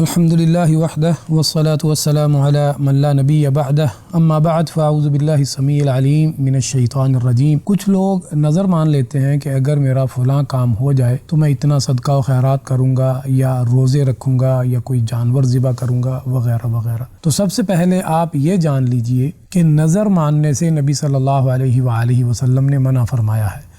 الحمدللہ وحدہ والصلاة والسلام علی من لا نبی بعدہ اما بعد فاعوذ باللہ السمیع العلیم من الشیطان الرجیم۔ کچھ لوگ نظر مان لیتے ہیں کہ اگر میرا فلاں کام ہو جائے تو میں اتنا صدقہ و خیرات کروں گا یا روزے رکھوں گا یا کوئی جانور ذبح کروں گا وغیرہ وغیرہ۔ تو سب سے پہلے آپ یہ جان لیجئے کہ نظر ماننے سے نبی صلی اللہ علیہ وآلہ وسلم نے منع فرمایا ہے۔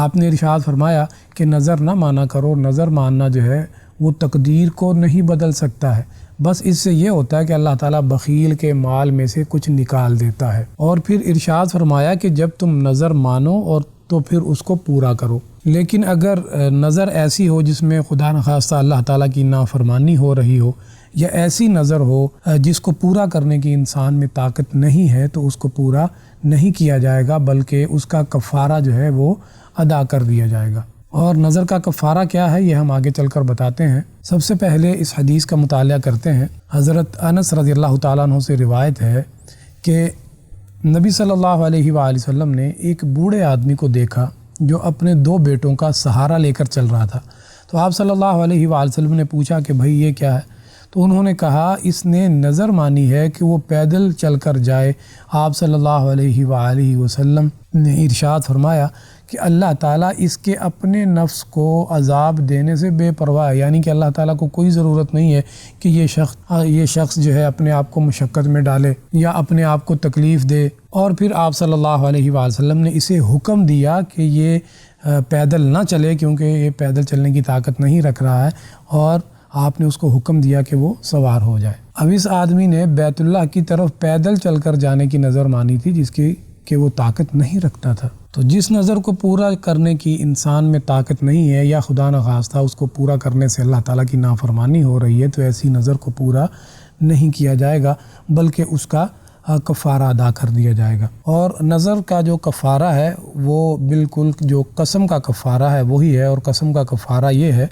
آپ نے ارشاد فرمایا کہ نظر نہ مانا کرو، نظر ماننا جو ہے وہ تقدیر کو نہیں بدل سکتا ہے، بس اس سے یہ ہوتا ہے کہ اللہ تعالیٰ بخیل کے مال میں سے کچھ نکال دیتا ہے۔ اور پھر ارشاد فرمایا کہ جب تم نظر مانو اور تو پھر اس کو پورا کرو، لیکن اگر نظر ایسی ہو جس میں خدا نخواستہ اللہ تعالیٰ کی نافرمانی ہو رہی ہو، یا ایسی نظر ہو جس کو پورا کرنے کی انسان میں طاقت نہیں ہے، تو اس کو پورا نہیں کیا جائے گا بلکہ اس کا کفارہ جو ہے وہ ادا کر دیا جائے گا۔ اور نظر کا کفارہ کیا ہے یہ ہم آگے چل کر بتاتے ہیں۔ سب سے پہلے اس حدیث کا مطالعہ کرتے ہیں۔ حضرت انس رضی اللہ تعالیٰ عنہ سے روایت ہے کہ نبی صلی اللہ علیہ وآلہ وسلم نے ایک بوڑھے آدمی کو دیکھا جو اپنے 2 بیٹوں کا سہارا لے کر چل رہا تھا۔ تو آپ صلی اللہ علیہ وآلہ وسلم نے پوچھا کہ بھائی یہ کیا ہے؟ تو انہوں نے کہا اس نے نظر مانی ہے کہ وہ پیدل چل کر جائے۔ آپ صلی اللہ علیہ وآلہ وسلم نے ارشاد فرمایا کہ اللہ تعالیٰ اس کے اپنے نفس کو عذاب دینے سے بے پرواہ ہے، یعنی کہ اللہ تعالیٰ کو کوئی ضرورت نہیں ہے کہ یہ شخص جو ہے اپنے آپ کو مشقت میں ڈالے یا اپنے آپ کو تکلیف دے۔ اور پھر آپ صلی اللہ علیہ وآلہ وسلم نے اسے حکم دیا کہ یہ پیدل نہ چلے کیونکہ یہ پیدل چلنے کی طاقت نہیں رکھ رہا ہے، اور آپ نے اس کو حکم دیا کہ وہ سوار ہو جائے۔ اب اس آدمی نے بیت اللہ کی طرف پیدل چل کر جانے کی نظر مانی تھی جس کی کہ وہ طاقت نہیں رکھتا تھا۔ تو جس نظر کو پورا کرنے کی انسان میں طاقت نہیں ہے یا خدا نخواستہ اس کو پورا کرنے سے اللہ تعالیٰ کی نافرمانی ہو رہی ہے، تو ایسی نظر کو پورا نہیں کیا جائے گا بلکہ اس کا کفارہ ادا کر دیا جائے گا۔ اور نظر کا جو کفارہ ہے وہ بالکل جو قسم کا کفارہ ہے وہی ہے، اور قسم کا کفارہ یہ ہے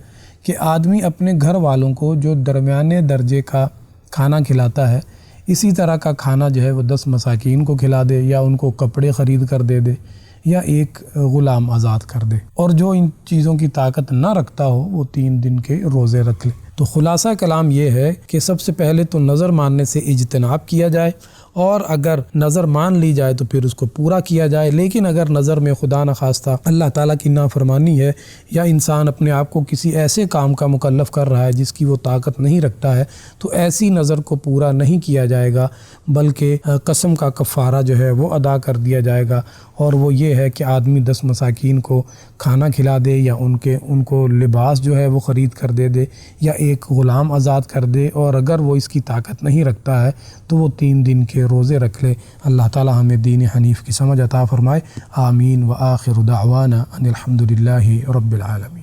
کہ آدمی اپنے گھر والوں کو جو درمیانے درجے کا کھانا کھلاتا ہے اسی طرح کا کھانا جو ہے وہ 10 مساکین کو کھلا دے، یا ان کو کپڑے خرید کر دے دے، یا ایک غلام آزاد کر دے۔ اور جو ان چیزوں کی طاقت نہ رکھتا ہو وہ 3 دن کے روزے رکھ لے۔ تو خلاصہ کلام یہ ہے کہ سب سے پہلے تو نظر ماننے سے اجتناب کیا جائے، اور اگر نظر مان لی جائے تو پھر اس کو پورا کیا جائے۔ لیکن اگر نظر میں خدا نخواستہ اللہ تعالیٰ کی نافرمانی ہے یا انسان اپنے آپ کو کسی ایسے کام کا مکلف کر رہا ہے جس کی وہ طاقت نہیں رکھتا ہے، تو ایسی نظر کو پورا نہیں کیا جائے گا بلکہ قسم کا کفارہ جو ہے وہ ادا کر دیا جائے گا۔ اور وہ یہ ہے کہ آدمی 10 مساکین کو کھانا کھلا دے، یا ان کو لباس جو ہے وہ خرید کر دے دے، یا ایک غلام آزاد کر دے۔ اور اگر وہ اس کی طاقت نہیں رکھتا ہے تو وہ 3 دن کے روزے رکھ لے۔ اللہ تعالیٰ ہمیں دین حنیف کی سمجھ عطا فرمائے۔ آمین۔ وآخر دعوانا ان الحمدللہ رب العالمین۔